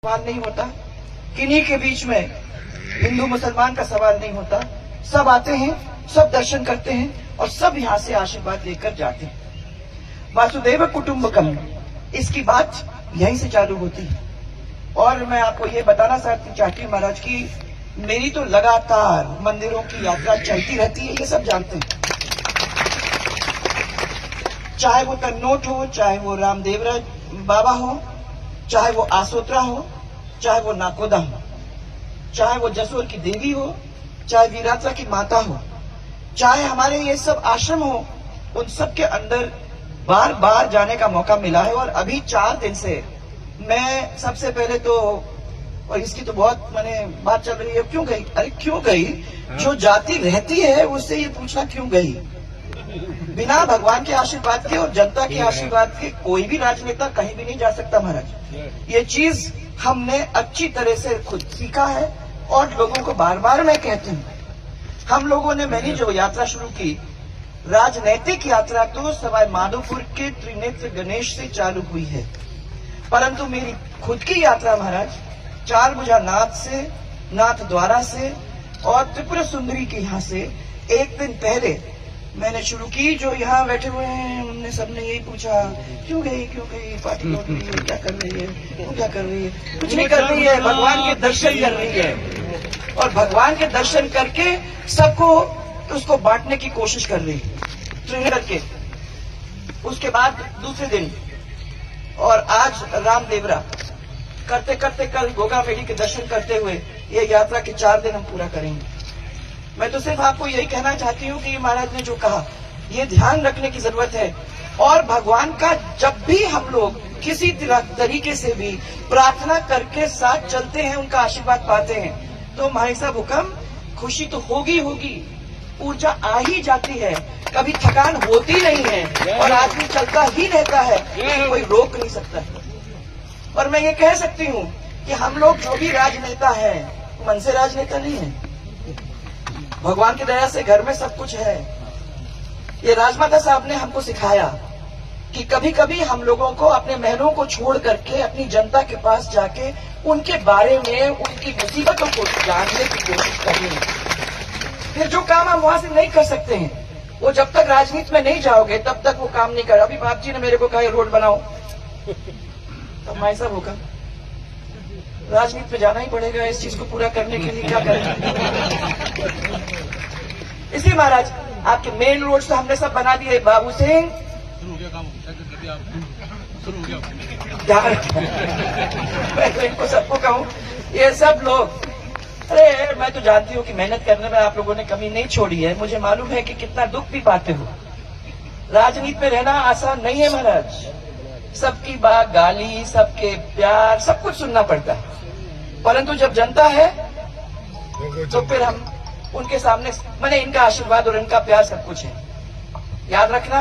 सवाल नहीं होता, किन्हीं के बीच में हिंदू मुसलमान का सवाल नहीं होता। सब आते हैं, सब दर्शन करते हैं और सब यहाँ से आशीर्वाद लेकर जाते हैं। वासुदेव कुटुंबकम, इसकी बात यहीं से चालू होती है। और मैं आपको ये बताना चाहती हूँ महाराज की मेरी तो लगातार मंदिरों की यात्रा चलती रहती है, ये सब जानते हैं। चाहे वो तन्नोट हो, चाहे वो रामदेवरा बाबा हो, चाहे वो आसोत्रा हो, चाहे वो नाकोदा हो, चाहे वो जसोर की देवी हो, चाहे वीरात्रा की माता हो, चाहे हमारे ये सब आश्रम हो, उन सब के अंदर बार बार जाने का मौका मिला है। और अभी 4 दिन से मैं सबसे पहले तो, और इसकी तो बहुत मैंने बात चल रही है, क्यों गई? अरे क्यों गई? जो जाति रहती है उससे ये पूछना क्यों गई? बिना भगवान के आशीर्वाद के और जनता के आशीर्वाद के कोई भी राजनेता कहीं भी नहीं जा सकता महाराज। ये चीज हमने अच्छी तरह से खुद सीखा है और लोगों को बार बार मैं कहती हूँ। हम लोगों ने, मैंने जो यात्रा शुरू की, राजनैतिक यात्रा तो सवाई माधोपुर के त्रिनेत्र गणेश से चालू हुई है, परंतु मेरी खुद की यात्रा महाराज चारभुजा नाथ से, नाथ द्वारा से और त्रिपुरा सुंदरी के यहाँ से 1 दिन पहले मैंने शुरू की। जो यहाँ बैठे हुए हैं उनने सबने यही पूछा, क्यों गई पार्टी लौट रही है, क्या कर रही है, वो क्या कर रही है? कुछ नहीं कर रही है, भगवान के दर्शन कर रही है और भगवान के दर्शन करके सबको उसको बांटने की कोशिश कर रही है करके। उसके बाद दूसरे दिन और आज रामदेवरा करते करते कल गोगा मेडी के दर्शन करते हुए ये यात्रा के 4 दिन हम पूरा करेंगे। मैं तो सिर्फ आपको यही कहना चाहती हूँ कि महाराज ने जो कहा ये ध्यान रखने की जरूरत है। और भगवान का जब भी हम लोग किसी तरीके से भी प्रार्थना करके साथ चलते हैं, उनका आशीर्वाद पाते हैं, तो भाई साहब हुक्म, खुशी तो होगी होगी, ऊर्जा आ ही जाती है, कभी थकान होती नहीं है और आदमी चलता ही रहता है, कोई रोक नहीं सकता है। और मैं ये कह सकती हूँ कि हम लोग जो भी राजनेता है मन से राजनेता नहीं है, भगवान की दया से घर में सब कुछ है। ये राजमाता साहब ने हमको सिखाया कि कभी कभी हम लोगों को अपने महलों को छोड़ करके अपनी जनता के पास जाके उनके बारे में, उनकी मुसीबतों को जानने की कोशिश करनी है। फिर जो काम हम वहां से नहीं कर सकते हैं, वो जब तक राजनीति में नहीं जाओगे तब तक वो काम नहीं कर। अभी बाप जी ने मेरे को कहा रोड बनाओ, तो मैं ऐसा होगा, राजनीति में जाना ही पड़ेगा इस चीज को पूरा करने के लिए, क्या करें? इसलिए महाराज आपके मेन रोड तो हमने सब बना दिए। बाबू सिंह मैं तो इनको सबको कहूँ, ये सब लोग, अरे मैं तो जानती हूँ कि मेहनत करने में आप लोगों ने कमी नहीं छोड़ी है। मुझे मालूम है कि कितना दुख भी पाते हो। राजनीति में रहना आसान नहीं है महाराज, सबकी बात, गाली, सबके प्यार, सब कुछ सुनना पड़ता है। परंतु जब जनता है तो फिर हम उनके सामने, मैंने इनका आशीर्वाद और इनका प्यार सब कुछ है। याद रखना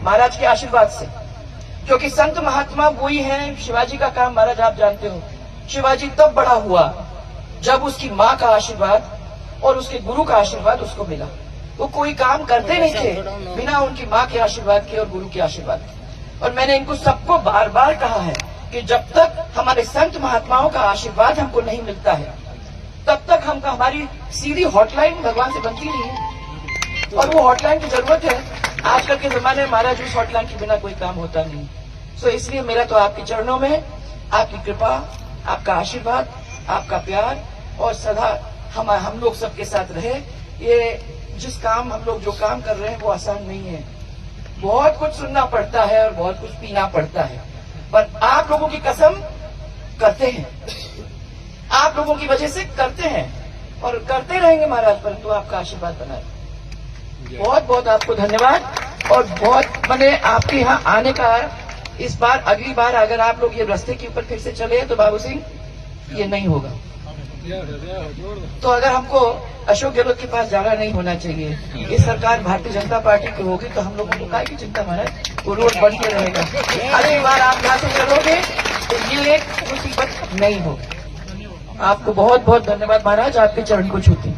महाराज के आशीर्वाद से, क्योंकि संत महात्मा वही हैं। शिवाजी का काम महाराज आप जानते हो, शिवाजी तब बड़ा हुआ जब उसकी माँ का आशीर्वाद और उसके गुरु का आशीर्वाद उसको मिला। वो कोई काम करते नहीं थे बिना उनकी माँ के आशीर्वाद के और गुरु के आशीर्वाद के। और मैंने इनको सबको बार बार कहा है कि जब तक हमारे संत महात्माओं का आशीर्वाद हमको नहीं मिलता है तब तक हमारी सीधी हॉटलाइन भगवान से बनती नहीं है। और वो हॉटलाइन की जरूरत है आजकल के जमाने में महाराज, उस हॉटलाइन के बिना कोई काम होता नहीं। सो इसलिए मेरा तो आपके चरणों में आपकी कृपा, आपका आशीर्वाद, आपका प्यार और सदा हम लोग सबके साथ रहे। ये जिस काम हम लोग जो काम कर रहे हैं वो आसान नहीं है, बहुत कुछ सुनना पड़ता है और बहुत कुछ पीना पड़ता है, पर आप लोगों की कसम करते हैं, आप लोगों की वजह से करते हैं और करते रहेंगे महाराज, परंतु आपका आशीर्वाद बना रहे। बहुत बहुत आपको धन्यवाद। और बहुत मैंने आपके यहाँ आने का, इस बार अगली बार अगर आप लोग ये रास्ते के ऊपर फिर से चले तो बाबू सिंह ये नहीं होगा। तो अगर हमको अशोक गहलोत के पास जाना नहीं होना चाहिए, ये सरकार भारतीय जनता पार्टी की होगी तो हम लोगों को काय की चिंता महाराज, वो रोड बन के रहेगा। अगली बार आप यहाँ से चलोगे तो ये एक मुसीबत नहीं होगी। आपको बहुत बहुत धन्यवाद महाराज, आपके चरण को छूते।